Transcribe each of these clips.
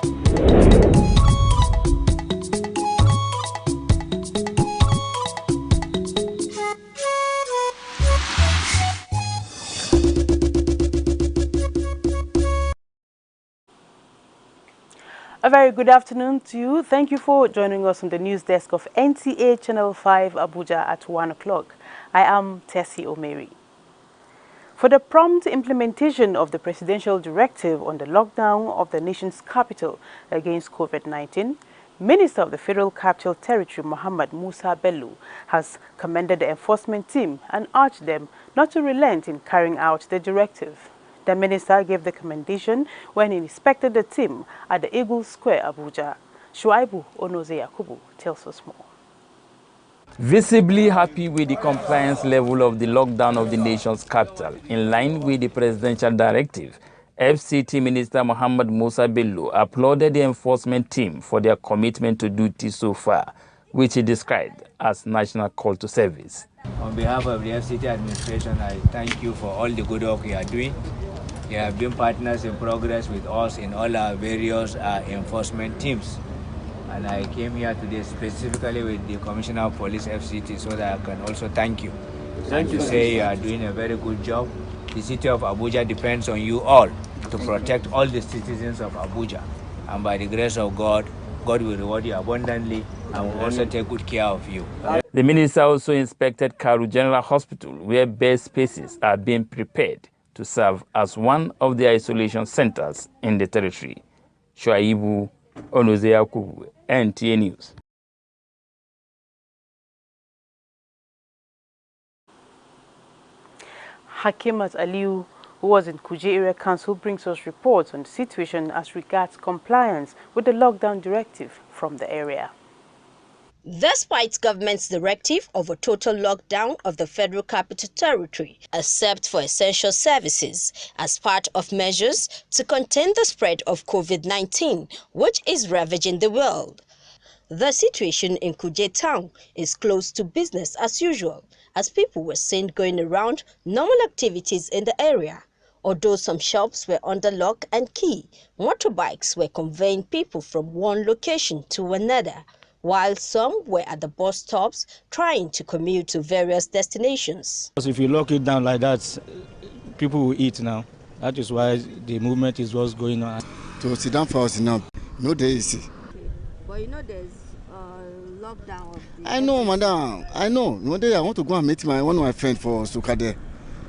A very good afternoon to you. Thank you for joining us on the news desk of NTA Channel 5 Abuja at 1 o'clock. I am Tessie Omeri. For the prompt implementation of the presidential directive on the lockdown of the nation's capital against COVID-19, Minister of the Federal Capital Territory, Muhammad Musa Bello, has commended the enforcement team and urged them not to relent in carrying out the directive. The minister gave the commendation when he inspected the team at the Eagle Square, Abuja. Shuaibu Onoze Yakubu tells us more. Visibly happy with the compliance level of the lockdown of the nation's capital, in line with the presidential directive, FCT Minister Muhammad Musa Bello applauded the enforcement team for their commitment to duty so far, which he described as national call to service. On behalf of the FCT administration, I thank you for all the good work you are doing. You have been partners in progress with us in all our various enforcement teams. And I came here today specifically with the Commissioner of Police FCT so that I can also thank you. Thank you. To say you are doing a very good job. The city of Abuja depends on you all to protect all the citizens of Abuja. And by the grace of God, God will reward you abundantly and will also take good care of you. The minister also inspected Karu General Hospital, where bed spaces are being prepared to serve as one of the isolation centers in the territory. Shuaibu Onoze Yakubu, NTA News. Hakimat Aliu, who was in Kuje Area Council, brings us reports on the situation as regards compliance with the lockdown directive from the area. Despite government's directive of a total lockdown of the Federal Capital Territory, except for essential services, as part of measures to contain the spread of COVID-19, which is ravaging the world, the situation in Kuje town is close to business as usual, as people were seen going around normal activities in the area. Although some shops were under lock and key, motorbikes were conveying people from one location to another, while some were at the bus stops trying to commute to various destinations. If you lock it down like that, people will eat now. That is why the movement is what's going on. To sit down for us now, no day easy. But you know there's lockdown of the... I know, madam. I know. One day I want to go and meet one of my friends for Sukade.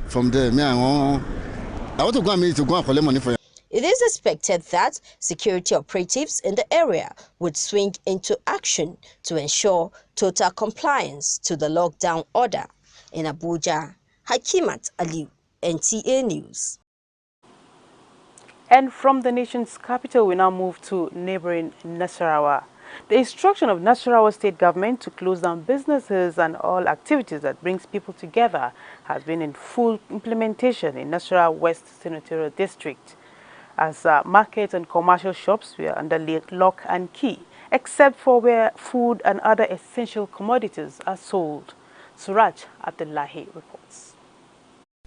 From there, I want to go and collect money for you. It is expected that security operatives in the area would swing into action to ensure total compliance to the lockdown order. In Abuja, Hakimat Aliu, NTA News. And from the nation's capital, we now move to neighboring Nasarawa. The instruction of Nasarawa state government to close down businesses and all activities that brings people together has been in full implementation in Nasarawa West Senatorial District, as markets and commercial shops were under lock and key, except for where food and other essential commodities are sold. Suraj Abdullahi reports.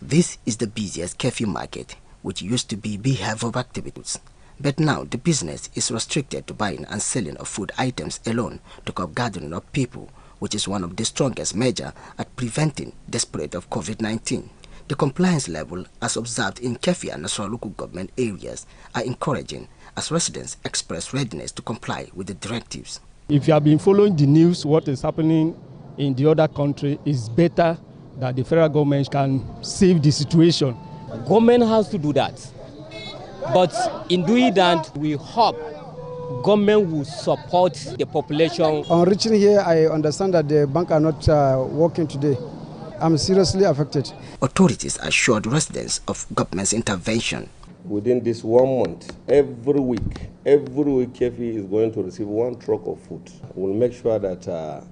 This is the busiest Kefi market, which used to be beehive of activities. But now the business is restricted to buying and selling of food items alone to curb gathering of people, which is one of the strongest measures at preventing the spread of COVID-19. The compliance level, as observed in Kefi and Nasarawa local government areas, are encouraging as residents express readiness to comply with the directives. If you have been following the news, what is happening in the other country is better that the federal government can save the situation. Government has to do that. But in doing that, we hope government will support the population. On reaching here, I understand that the bank are not working today. I'm seriously affected. Authorities assured residents of government's intervention. Within this 1 month, every week, Kefi is going to receive 1 truck of food. We'll make sure that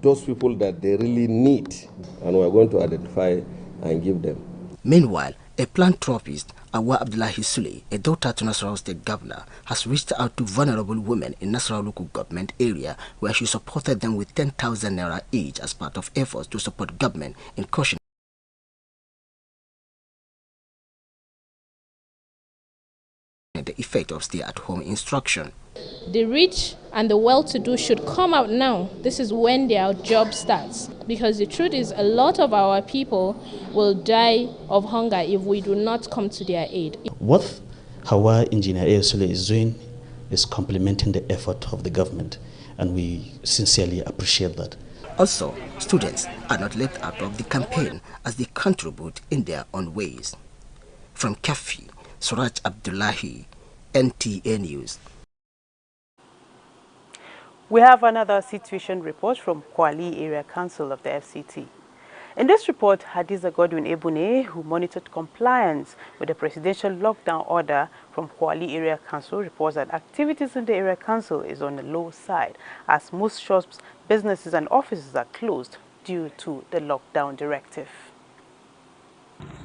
those people that they really need, and we're going to identify and give them. Meanwhile, a philanthropist, Awa Abdullahi Sule, a daughter to Nasarawa State Governor, has reached out to vulnerable women in Nasarawa local government area where she supported them with 10,000 naira each as part of efforts to support government in cushioning questioning the effect of stay-at-home instruction. The rich and the well-to-do should come out now. This is when their job starts. Because the truth is, a lot of our people will die of hunger if we do not come to their aid. What Hawa Engineer ASL is doing is complementing the effort of the government, and we sincerely appreciate that. Also, students are not left out of the campaign as they contribute in their own ways. From Kafi, Suraj Abdullahi, NTA News. We have another situation report from Kwali Area Council of the FCT. In this report, Hadiza Godwin Ebune, who monitored compliance with the presidential lockdown order from Kwali Area Council, reports that activities in the area council is on the low side, as most shops, businesses and offices are closed due to the lockdown directive.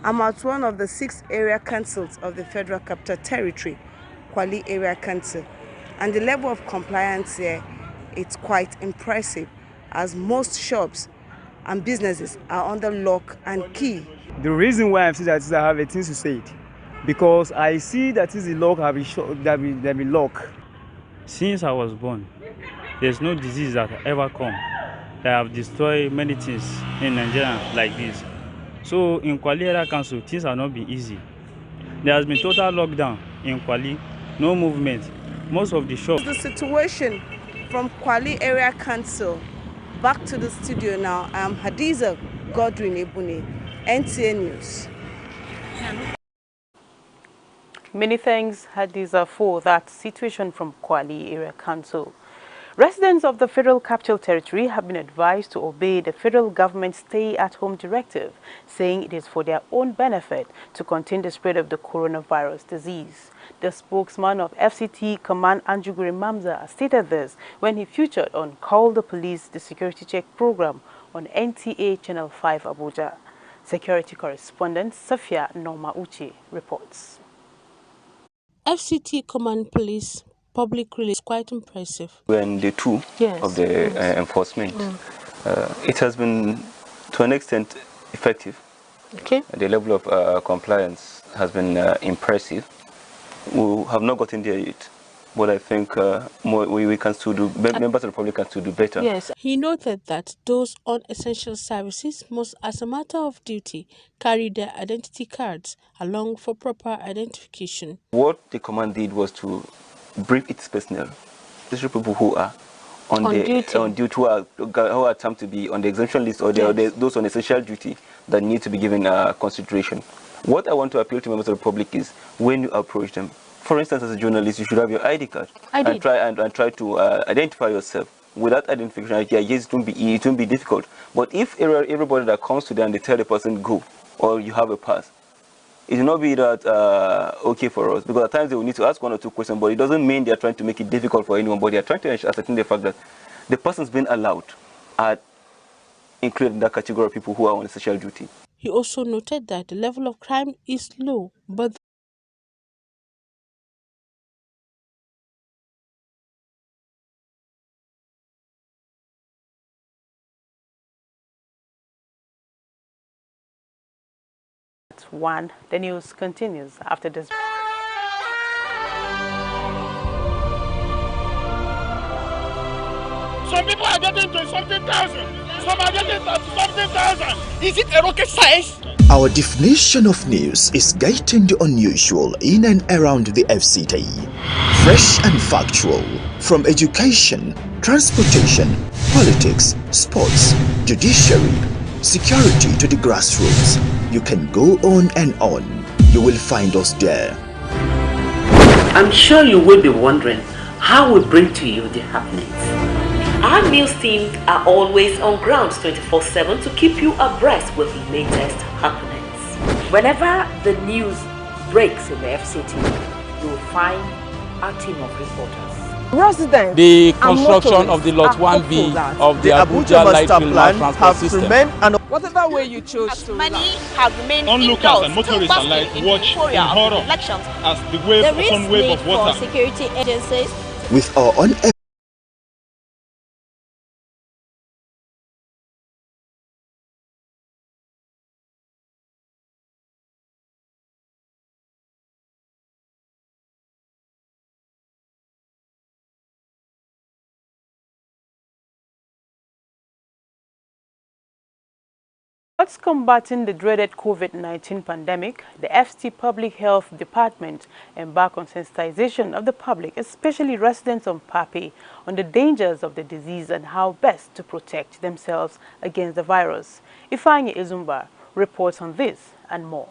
I'm at one of the 6 area councils of the Federal Capital Territory, Kwali Area Council, and the level of compliance here, it's quite impressive, as most shops and businesses are under lock and key. The reason why I see that is I have a thing to say it, because I see that is the lock have been locked. Since I was born, there's no disease that ever come that have destroyed many things in Nigeria like this. So in Kwali Area Council, things have not been easy. There has been total lockdown in Kwali, no movement. Most of the shops. The situation from Kwali Area Council. Back to the studio now. I'm Hadiza Godwin Ebune, NTA News. Many thanks, Hadiza, for that situation from Kwali Area Council. Residents of the Federal Capital Territory have been advised to obey the federal government's stay-at-home directive, saying it is for their own benefit to contain the spread of the coronavirus disease. The spokesman of FCT Command Anjuguri Mamza stated this when he featured on Call the Police, the Security Check program on NTA Channel 5 Abuja. Security correspondent Safia Norma Uche reports. FCT Command Police public release quite impressive. We're in day 2 of the enforcement. It has been to an extent effective. Okay. The level of compliance has been impressive. We have not gotten there yet, but I think we can still do, members of the public can still do better. Yes, he noted that those on essential services must, as a matter of duty, carry their identity cards along for proper identification. What the command did was to brief its personnel. These are people who are on duty, who are attempt to be on the exemption list, or those on essential duty that need to be given consideration. What I want to appeal to members of the public is, when you approach them, for instance, as a journalist, you should have your ID card and try to identify yourself. Without identification, yes, it won't be difficult. But if everybody that comes to them, they tell the person go, or you have a pass, it will not be that okay for us, because at times they will need to ask 1 or 2 questions, but it doesn't mean they are trying to make it difficult for anyone, but they are trying to ascertain the fact that the persons being allowed are included in that category of people who are on essential duty. He also noted that the level of crime is low, but At 1, the news continues after this. Some people are getting to something thousand. Some are getting to something thousand. Is it a rocket science? Our definition of news is getting the unusual in and around the FCT. Fresh and factual, from education, transportation, politics, sports, judiciary, security to the grassroots. You can go on and on. You will find us there. I'm sure you will be wondering how we bring to you the happenings. Our news teams are always on ground 24/7 to keep you abreast with the latest happenings. Whenever the news breaks in the FCT, you will find our team of reporters. Residents the construction of the Lot 1B of the Abuja Light Rail Transport System. Whatever way you choose as many have remained onlookers and motorists alike watch in horror as the wave upon wave of water. For security agencies with our own Towards combating the dreaded COVID-19 pandemic, the FCT Public Health Department embarked on sensitization of the public, especially residents of Pape, on the dangers of the disease and how best to protect themselves against the virus. Ifeanyi Izumba reports on this and more.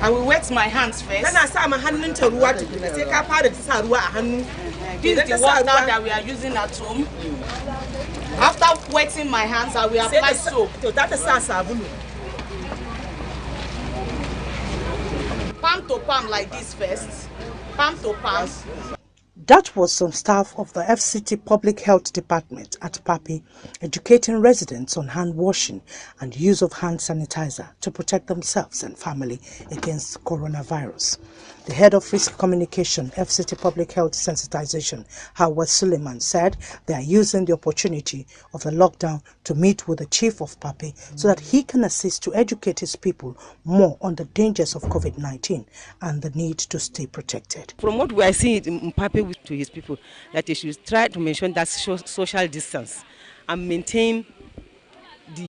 I will wet my hands first. Then I start my hand into water. Take a part of this hand. This is the water that we are using at home. After wetting my hands, I will apply soap. Palm to palm like this first. Palm to palm. That was some staff of the FCT Public Health Department at Pape educating residents on hand washing and use of hand sanitizer to protect themselves and family against coronavirus. The head of risk communication, FCT Public Health Sensitization, Hawa Suleiman, said they are using the opportunity of the lockdown to meet with the chief of Pape so that he can assist to educate his people more on the dangers of COVID-19 and the need to stay protected. From what we are seeing in Pape to his people, that they should try to maintain that social distance and maintain the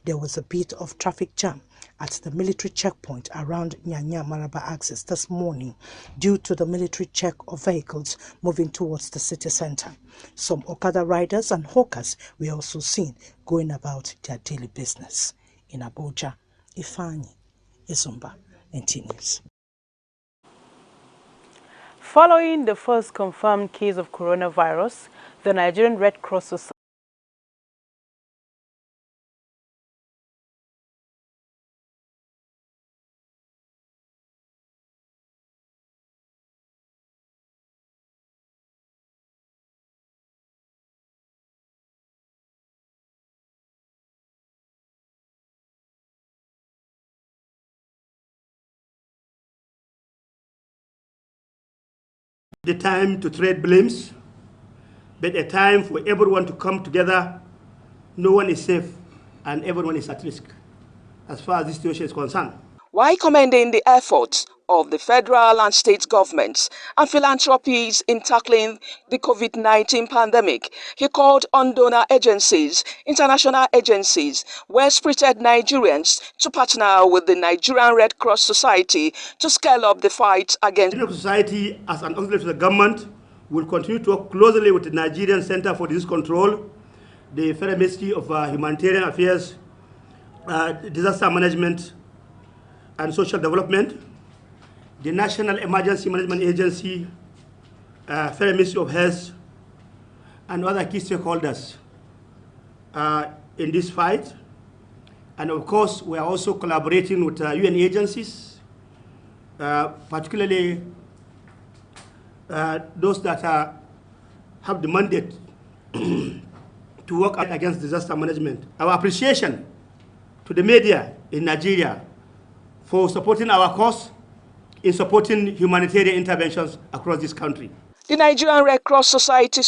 There was a bit of traffic jam at the military checkpoint around Nyanya Maraba access this morning due to the military check of vehicles moving towards the city center. Some Okada riders and hawkers were also seen going about their daily business. In Abuja, Ifeanyi Izumba, NTA News. Following the first confirmed case of coronavirus, the Nigerian Red Cross Society the time to trade blames, but a time for everyone to come together. No one is safe and everyone is at risk as far as this situation is concerned. While commending the efforts of the federal and state governments and philanthropies in tackling the COVID-19 pandemic, he called on donor agencies, international agencies, well-spirited Nigerians to partner with the Nigerian Red Cross Society to scale up the fight against. The society, as an auxiliary to the government, will continue to work closely with the Nigerian Center for Disease Control, the Federal Ministry of Humanitarian Affairs, Disaster Management and Social Development, the National Emergency Management Agency, Federal Ministry of Health, and other key stakeholders in this fight. And of course, we are also collaborating with UN agencies, particularly those that have the mandate to work against disaster management. Our appreciation to the media in Nigeria for supporting our cause in supporting humanitarian interventions across this country. The Nigerian Red Cross Society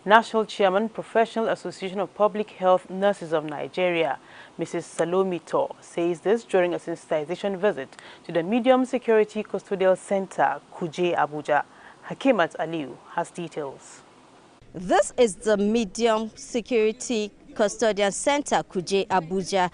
National Chairman, Professional Association of Public Health Nurses of Nigeria, Mrs. Salomi Tor, says this during a sensitization visit to the Medium Security Custodial Center, Kuje, Abuja. Hakimat Aliu has details. This is the Medium Security Custodial Center, Kuje, Abuja.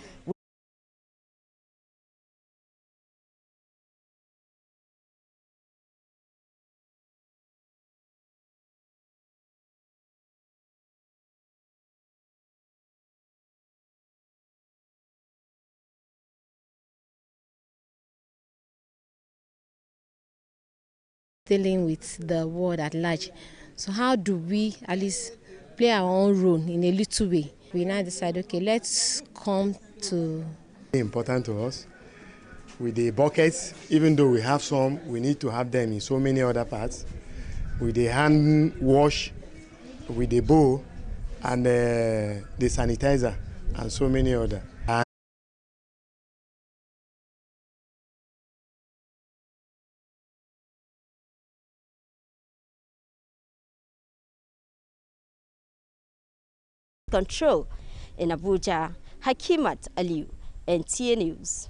Dealing with the world at large. So how do we at least play our own role in a little way? We now decide, okay, let's come to... Important to us with the buckets. Even though we have some, we need to have them in so many other parts. With the hand wash, with the bowl, and the sanitizer, and so many other. Control in Abuja, Hakimat Aliu, NTA News.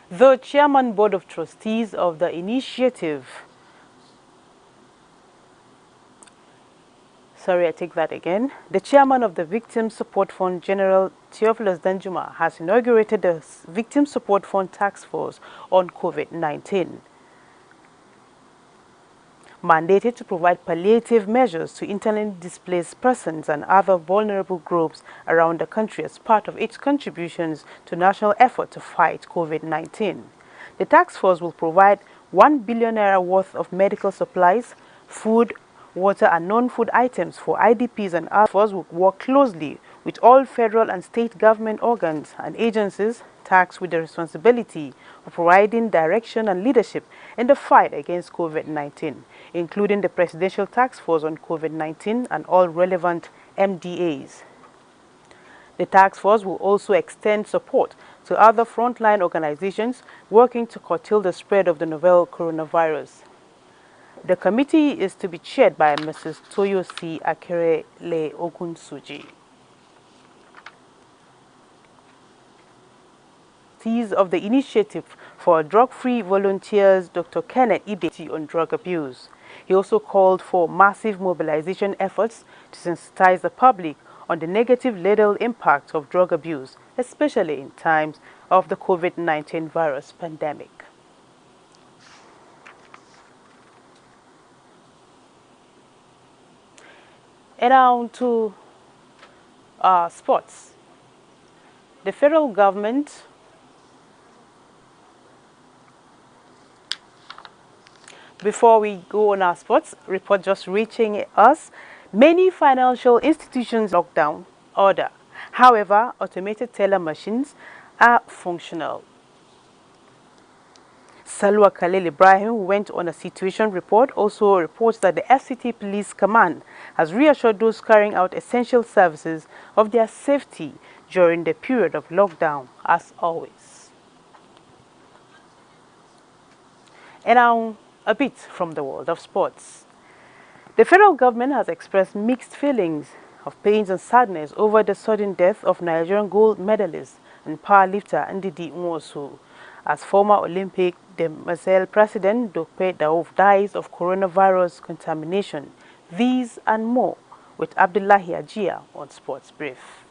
The Chairman Board of Trustees of the initiative, the Chairman of the Victim Support Fund, General Theophilus Danjuma, has inaugurated the Victim Support Fund Task Force on COVID-19. Mandated to provide palliative measures to internally displaced persons and other vulnerable groups around the country as part of its contributions to national effort to fight COVID-19. The task force will provide 1 billion naira worth of medical supplies, food, water and non-food items for IDPs, and others. The force will work closely with all federal and state government organs and agencies tasked with the responsibility of providing direction and leadership in the fight against COVID-19, including the Presidential Task Force on COVID-19 and all relevant MDAs. The task force will also extend support to other frontline organizations working to curtail the spread of the novel coronavirus. The committee is to be chaired by Mrs. Toyosi Akerele Ogunsuji. Of the initiative for drug-free volunteers, Dr. Kenneth Ibe, on drug abuse. He also called for massive mobilization efforts to sensitize the public on the negative lethal impact of drug abuse, especially in times of the COVID-19 virus pandemic. And now to sports. The federal government Before we go on our sports report just reaching us, many financial institutions lockdown order. However, automated teller machines are functional. Salwa Khalil Ibrahim, who went on a situation report, also reports that the FCT Police Command has reassured those carrying out essential services of their safety during the period of lockdown, as always. And now, a bit from the world of sports. The federal government has expressed mixed feelings of pains and sadness over the sudden death of Nigerian gold medalist and powerlifter Ndidi Nwosu, as former Olympic de Marseille president Dope Daouf dies of coronavirus contamination. These and more with Abdullahi Ajia on Sports Brief.